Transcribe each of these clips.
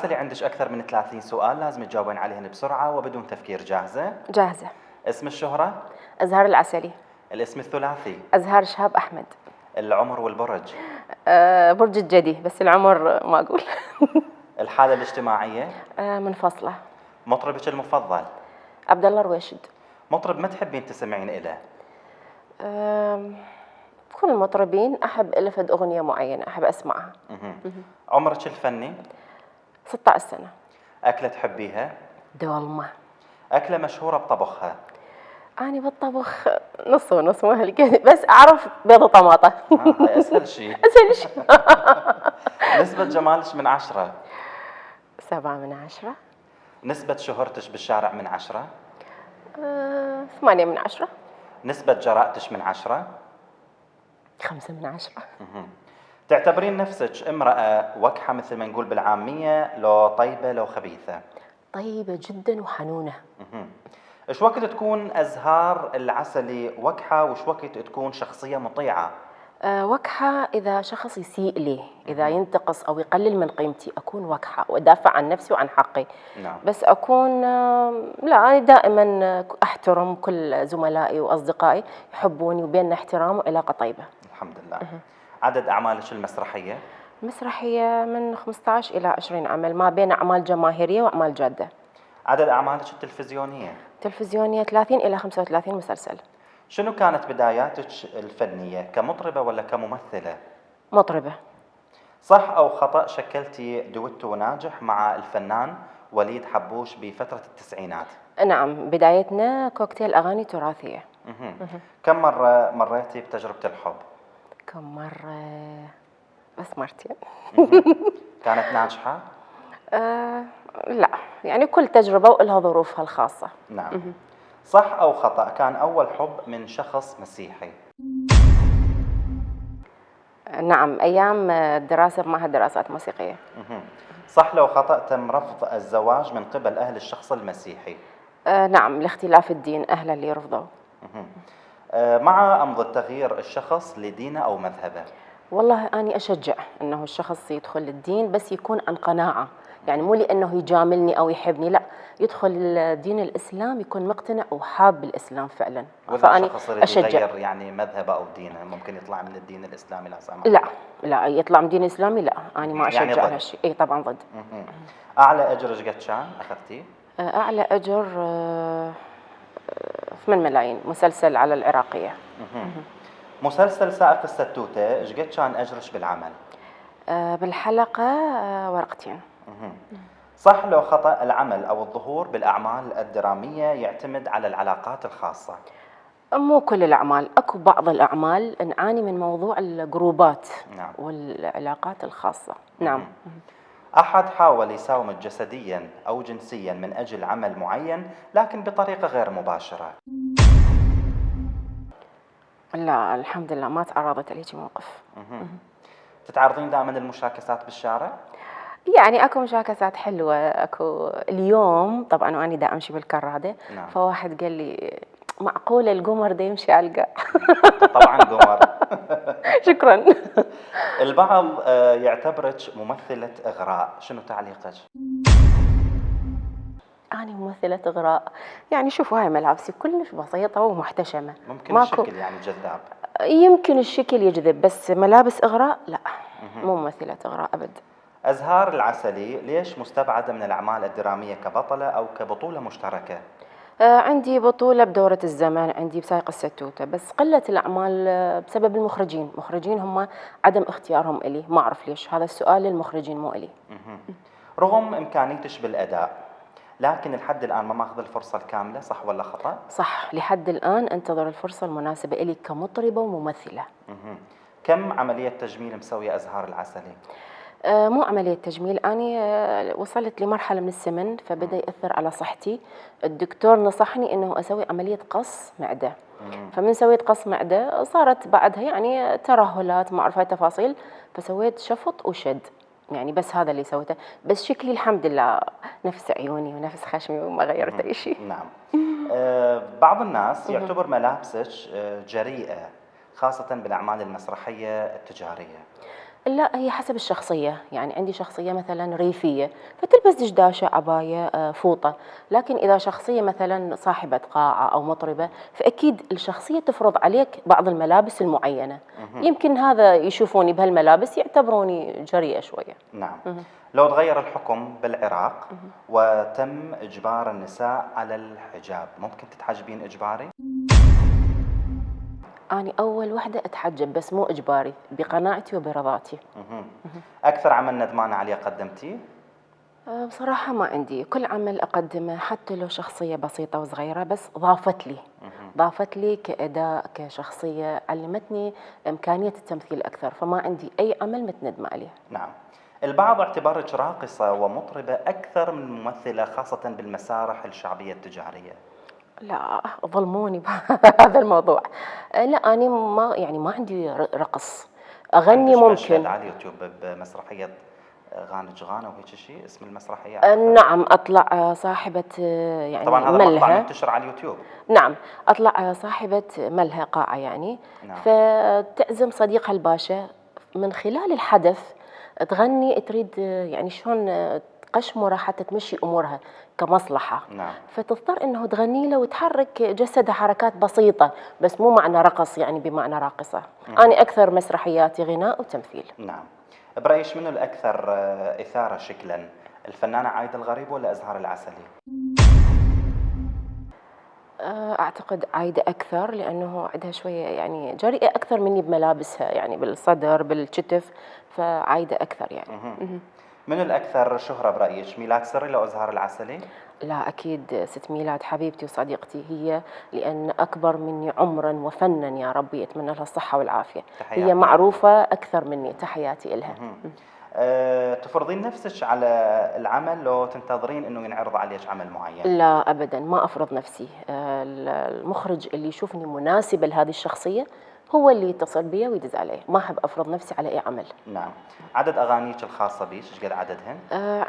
اللي عندك أكثر من 30 سؤال لازم تجاوبين عليهن بسرعة وبدون تفكير. جاهزة؟ جاهزة. اسم الشهرة؟ أزهار العسلي. الاسم الثلاثي؟ أزهار شهاب أحمد. العمر والبرج؟ برج الجدي بس العمر ما أقول. الحالة الاجتماعية؟ منفصلة. مطربك المفضل؟ عبد الله الرويشد. مطرب ما تحبين تسمعين إله؟ كل المطربين أحب ألفد أغنية معينة أحب أسمعها. عمرك الفني؟ 16 سنة. أكلة تحبيها؟ دولمة. أكلة مشهورة بطبخها؟ أنا بالطبخ نص ونص مو هالقد بس أعرف بيض طماطة. هاي أسهل شيء. أسهل شيء. نسبة جمالك من 10؟ 7/10. نسبة شهرتك بالشارع من 10؟ 8/10. نسبة جرأتك من 10؟ 5/10. تعتبرين نفسك امرأة وكحة مثل ما نقول بالعامية، لو طيبة لو خبيثة؟ طيبة جدا وحنونة. ايش وقت تكون أزهار العسلي وكحة وش وقت تكون شخصية مطيعة؟ وكحة إذا شخص يسيء لي، إذا ينتقص أو يقلل من قيمتي أكون وكحة وأدافع عن نفسي وعن حقي. نعم. بس أكون لا، أنا دائما أحترم كل زملائي وأصدقائي يحبوني وبيننا احترام وعلاقة طيبة. الحمد لله. عدد أعمالك المسرحية؟ المسرحية من 15 إلى 20 عمل، ما بين أعمال جماهيرية وأعمال جادة. عدد أعمالك التلفزيونية؟ تلفزيونية 30 إلى 35 مسلسل. شنو كانت بداياتك الفنية، كمطربة ولا كممثلة؟ مطربة. صح أو خطأ شكلتي دويتو ناجح مع الفنان وليد حبوش بفترة التسعينات؟ نعم، بدايتنا كوكتيل أغاني تراثية. كم مرة مريتي بتجربة الحب؟ كم مرة؟ بس مرتين. كانت ناجحة؟ لا، يعني كل تجربة وإلها ظروفها الخاصة. نعم. صح أو خطأ كان أول حب من شخص مسيحي؟ نعم، أيام الدراسة بمعهد دراسات موسيقية. صح لو خطأ تم رفض الزواج من قبل أهل الشخص المسيحي؟ نعم، لاختلاف الدين أهلا اللي رفضوا. مع أم ضد تغيير الشخص لدينه أو مذهبه؟ والله أنا أشجع أنه الشخص يدخل الدين بس يكون عن قناعة، يعني مو لأنه يجاملني أو يحبني، لا، يدخل دين الإسلام يكون مقتنع وحاب الإسلام فعلا. وإذا شخص يريد يغير يعني مذهبه أو دينه ممكن يطلع من الدين الإسلامي لا سمح؟ لا لا، يطلع من الدين الإسلامي لا، أنا ما أشجع يعني هالشيء. إي طبعا ضد. أعلى أجر إيش قد كان أخذتيه؟ أعلى أجر 8 ملايين، مسلسل على العراقية. مسلسل سائق الستوتة إيش قد كان أجرش بالعمل؟ بالحلقة ورقتين. صح لو خطأ العمل أو الظهور بالأعمال الدرامية يعتمد على العلاقات الخاصة؟ مو كل الأعمال، أكو بعض الأعمال نعاني من موضوع الجروبات. نعم. والعلاقات الخاصة. نعم. أحد حاول يساومك جسديا أو جنسيا من أجل عمل معين لكن بطريقة غير مباشرة؟ لا الحمد لله ما تعرضت لهيك موقف. تتعرضين دائما للمشاكسات بالشارع؟ يعني اكو مشاكسات حلوه، اكو اليوم طبعا وانا دا امشي بالكراده. نعم. فواحد قال لي معقوله القمر دا يمشي على القاع؟ طبعا قمر. شكرا. البعض يعتبرك ممثلة إغراء، شنو تعليقك؟ أنا ممثلة إغراء؟ يعني شوفوا هاي ملابسي كلش بسيطة ومحتشمة. ممكن ماكو الشكل يعني جذاب؟ يمكن الشكل يجذب بس ملابس إغراء لا. مو ممثلة إغراء أبد. أزهار العسلي ليش مستبعدة من الأعمال الدرامية كبطلة أو كبطولة مشتركة؟ عندي بطولة بدورة الزمان، عندي بسائق الستوتة، بس قلة الأعمال بسبب المخرجين هم عدم اختيارهم إلي، ما أعرف ليش، هذا السؤال للمخرجين مو إلي. رغم إمكانيتش بالأداء لكن لحد الآن ما ماخذ الفرصة الكاملة، صح ولا خطأ؟ صح، لحد الآن أنتظر الفرصة المناسبة إلي كمطربة وممثلة. كم عملية تجميل مسوية أزهار العسلي؟ مو عملية تجميل، أنا وصلت لمرحلة من السمن فبدأ يأثر على صحتي. الدكتور نصحني إنه أسوي عملية قص معدة. فمن سويت قص معدة صارت بعدها يعني ترهلات، ما أعرف هاي تفاصيل، فسويت شفط وشد، يعني بس هذا اللي سويته. بس شكلي الحمد لله نفس عيوني ونفس خشمي وما غيرت أي شيء. نعم. بعض الناس يعتبر ملابسك جريئة خاصة بالأعمال المسرحية التجارية. لا، هي حسب الشخصية، يعني عندي شخصية مثلا ريفية فتلبس دشداشة عباية فوطة، لكن إذا شخصية مثلا صاحبة قاعة أو مطربة فأكيد الشخصية تفرض عليك بعض الملابس المعينة. مهم. يمكن هذا يشوفوني بهالملابس يعتبروني جريئة شوية. نعم. مهم. لو تغير الحكم بالعراق مهم. وتم إجبار النساء على الحجاب، ممكن تتحجبين إجباري؟ أنا أول وحدة أتحجب بس مو إجباري، بقناعتي وبرضاتي. مهم. أكثر عمل ندمانة عليه قدمتيه؟ بصراحة ما عندي، كل عمل أقدمه حتى لو شخصية بسيطة وصغيرة بس ضافت لي، مهم. ضافت لي كأداء كشخصية، علمتني إمكانية التمثيل أكثر، فما عندي أي عمل متندمة عليه. نعم. البعض اعتبرك راقصة ومطربة أكثر من ممثلة، خاصة بالمسارح الشعبية التجارية. لا، ظلموني بهذا الموضوع. لا، أنا ما عندي رقص، أغني عندك مشهد ممكن. على اليوتيوب بمسرحية غانج غانا وهيك شيء اسم المسرحية أعتقد. نعم، أطلع صاحبة طبعا يعني هذا المقطع ملهى. منتشر على اليوتيوب. نعم، أطلع صاحبة ملهى قاعة يعني، نعم. فتعزم صديقها الباشا، من خلال الحدث تغني تريد يعني شلون تقشمره حتى تمشي أمورها كمصلحة، نعم. فتضطر أنه تغني له وتحرك جسدها حركات بسيطة، بس مو معنى رقص يعني بمعنى راقصة. مهم. أنا أكثر مسرحياتي غناء وتمثيل. نعم. برأيش منو الأكثر إثارة شكلا، الفنانة عايدة الغريب ولا أزهار العسلي؟ أعتقد عايدة أكثر، لأنه عندها شوية يعني جريئة أكثر مني بملابسها، يعني بالصدر بالكتف، فعايدة أكثر يعني. مهم. مهم. منو الأكثر شهرة برأيك، ميلاد سري لو أزهار العسلي؟ لا، أكيد ست ميلاد حبيبتي وصديقتي هي، لأن أكبر مني عمرا وفنا، يا ربي أتمنى لها الصحة والعافية. هي تحياتي لها. معروفة أكثر مني، تحياتي إلها. مهم. تفرضين نفسك على العمل لو تنتظرين انه ينعرض عليك عمل معين؟ لا أبدا، ما أفرض نفسي. المخرج اللي يشوفني مناسبة لهذه الشخصية هو اللي يتصل بي ويدز علي، ما أحب أفرض نفسي على أي عمل. نعم. عدد اغانيك الخاصة بيش ايش قد عددهن؟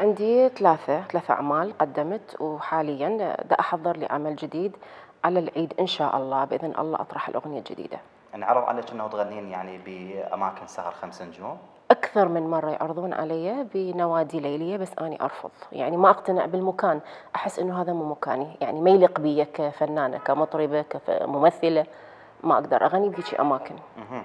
عندي ثلاثة أعمال قدمت، وحاليا دا أحضر لعمل جديد على العيد إن شاء الله، بإذن الله أطرح الأغنية الجديدة. انعرض عليك انه تغنين يعني باماكن سهر 5 نجوم؟ أكثر من مرة يعرضون علي بنوادي ليلية بس أنا أرفض، يعني ما أقتنع بالمكان، أحس إنه هذا مو مكاني، يعني ما يليق بي كفنانة كمطربة كممثلة، ما أقدر أغني بهيجي أماكن. مهم.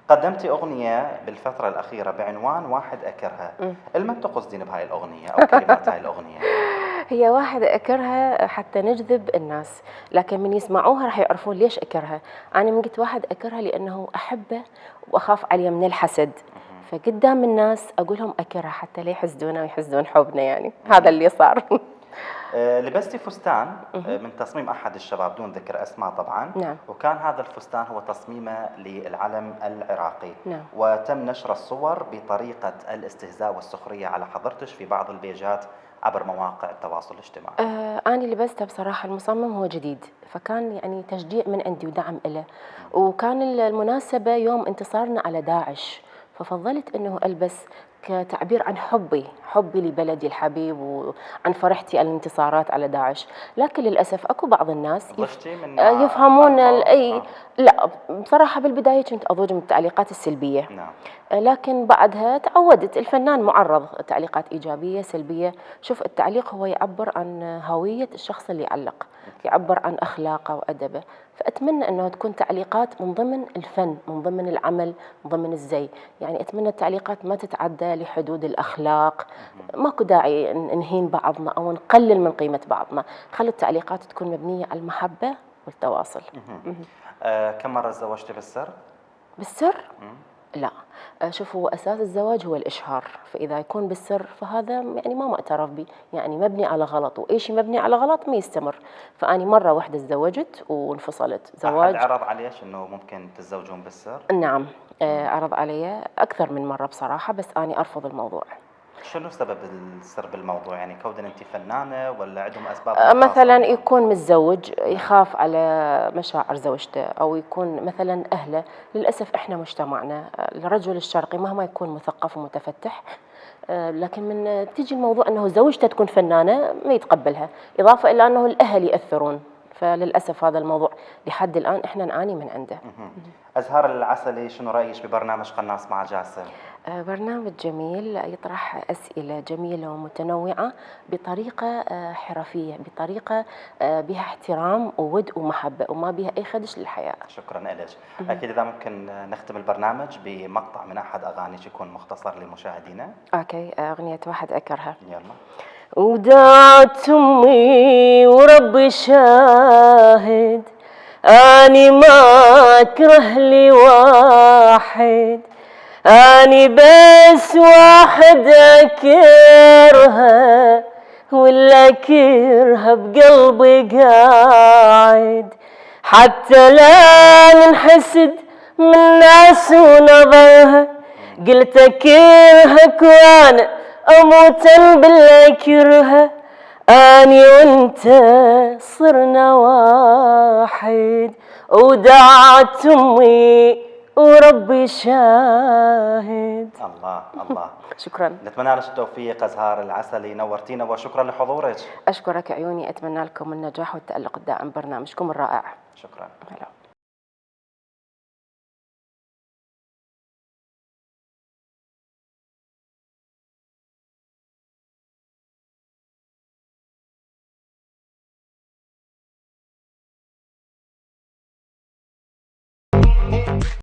قدمتي اغنية بالفترة الاخيرة بعنوان واحد اكرها، المن تقصدين بهاي الاغنية او كلمات هاي الاغنية؟ هي واحدة أكرها حتى نجذب الناس، لكن من يسمعوها راح يعرفون ليش أكرها. أنا من قلت واحد أكرها لأنه أحبه وأخاف عليه من الحسد، فقدام الناس أقول لهم أكرها حتى لا يحسدونا ويحسدون حبنا، يعني هذا اللي صار. لبستي فستان من تصميم أحد الشباب دون ذكر أسماء طبعا. نعم. وكان هذا الفستان هو تصميمه للعلم العراقي. نعم. وتم نشر الصور بطريقة الاستهزاء والسخرية على حضرتك في بعض البيجات عبر مواقع التواصل الاجتماعي. أنا لبسته بصراحة، المصمم هو جديد فكان يعني تشجيع من عندي ودعم له، وكان المناسبة يوم انتصارنا على داعش، ففضلت أنه ألبس كتعبير عن حبي لبلدي الحبيب وعن فرحتي على الانتصارات على داعش. لكن للأسف أكو بعض الناس ضجتي من يفهمون أي. آه. لا بصراحة بالبداية كنت أضوج من التعليقات السلبية، نعم. لكن بعدها تعودت. الفنان معرض تعليقات إيجابية سلبية، شوف التعليق هو يعبر عن هوية الشخص اللي يعلق، يعبر عن أخلاقه وأدبه، فأتمنى أنه تكون تعليقات من ضمن الفن، من ضمن العمل، من ضمن الزي، يعني أتمنى التعليقات ما تتعدى لحدود الأخلاق. ماكو داعي نهين بعضنا أو نقلل من قيمة بعضنا، خلي التعليقات تكون مبنية على المحبة والتواصل. كم مرة تزوجتي بالسر؟ بالسر؟ لا، شوف هو أساس الزواج هو الإشهار، فإذا يكون بالسر فهذا يعني ما معترف به، يعني مبني على غلط، وأي شيء مبني على غلط ما يستمر. فأني مرة واحدة تزوجت وانفصلت أحد زواج. عرض عليك أنه ممكن تتزوجون بالسر؟ نعم، عرض علي أكثر من مرة بصراحة، بس أني أرفض الموضوع. شنو سبب السر بالموضوع؟ يعني كون أنت فنانة ولا عندهم أسباب خاصة مثلا بهم؟ يكون متزوج يخاف على مشاعر زوجته، أو يكون مثلا أهله. للأسف إحنا مجتمعنا الرجل الشرقي مهما يكون مثقف ومتفتح، لكن من تيجي الموضوع أنه زوجته تكون فنانة ما يتقبلها، إضافة إلى أنه الأهل يأثرون، فللأسف هذا الموضوع لحد الآن إحنا نعاني من عنده. أزهار العسلي، شنو رأيك ببرنامج قناص مع جاسم؟ برنامج جميل يطرح أسئلة جميلة ومتنوعة بطريقة حرفية، بطريقة بها احترام وود ومحبة وما بها أي خدش للحياة. شكرا لك. أكيد إذا ممكن نختم البرنامج بمقطع من أحد أغانيك يكون مختصر لمشاهدينا. أوكي، أغنية واحد أكرها. يلا. ودعت أمي وربي شاهد أني ما أكره لي واحد، أني بس واحد أكرها ولا أكرها بقلبي قاعد، حتى لا ننحسد من ناس ونظرها، قلت أكرهك وأنا أموتا بالله أكرها، أني وأنت صرنا واحد، ودعت أمي وربي شاهد. الله الله. شكرا. نتمنى لك التوفيق أزهار العسلي، نورتينا وشكرا لحضورك. أشكرك عيوني، أتمنى لكم النجاح والتألق الدائم برنامجكم الرائع. شكرا. هلا.